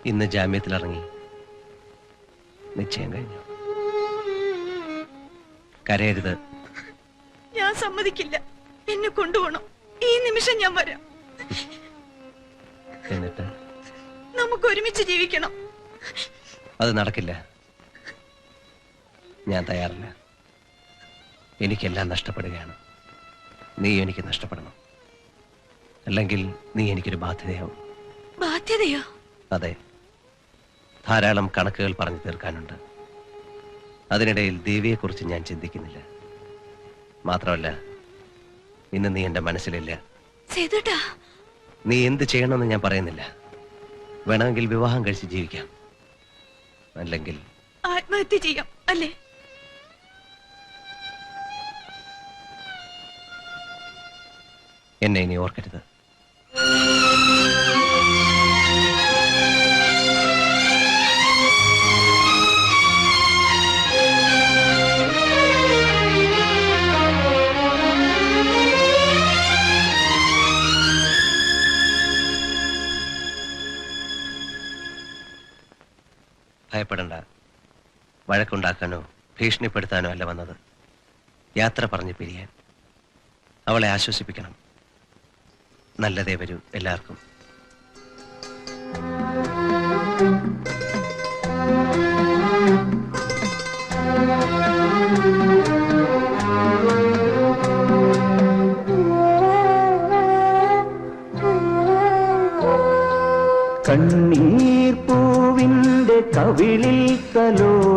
ഇന്ന് ജാമ്യത്തിലിറങ്ങി. നിശ്ചയം കഴിഞ്ഞു. കരയരുത്. ഞാൻ സമ്മതിക്കില്ല. എന്നെ കൊണ്ടുപോകണം. ഈ നിമിഷം ഞാൻ വരാം. എന്നിട്ട് നമുക്ക് ഒരുമിച്ച് ജീവിക്കണം. അത് നടക്കില്ല. ഞാൻ തയ്യാറില്ല. എനിക്കെല്ലാം നഷ്ടപ്പെടുകയാണ്. നീ എനിക്ക് നഷ്ടപ്പെടണം. അല്ലെങ്കിൽ നീ എനിക്കൊരു ബാധ്യതയാവും. ബാധ്യതയോ? അതെ, ധാരാളം കണക്കുകൾ പറഞ്ഞു തീർക്കാനുണ്ട്. അതിനിടയിൽ ദേവിയെക്കുറിച്ച് ഞാൻ ചിന്തിക്കുന്നില്ല. മാത്രമല്ല, ഇന്ന് നീ എന്റെ മനസ്സിലില്ല. നീ എന്ത് ചെയ്യണമെന്ന് ഞാൻ പറയുന്നില്ല. വേണമെങ്കിൽ വിവാഹം കഴിച്ച് ജീവിക്കാം, അല്ലെങ്കിൽ ആത്മഹത്യ ചെയ്യാം. അല്ലേ? എന്നെ ഇനി ഓർക്കരുത്. ഭയപ്പെടണ്ട. വഴക്കുണ്ടാക്കാനോ ഭീഷണിപ്പെടുത്താനോ അല്ല വന്നത്. യാത്ര പറഞ്ഞ് പിരിയാൻ. അവളെ ആശ്വസിപ്പിക്കണം. നല്ലതേ വരൂ എല്ലാവർക്കും. കണ്ണീർ പൂവിന്റെ കവിളിൽ കലോ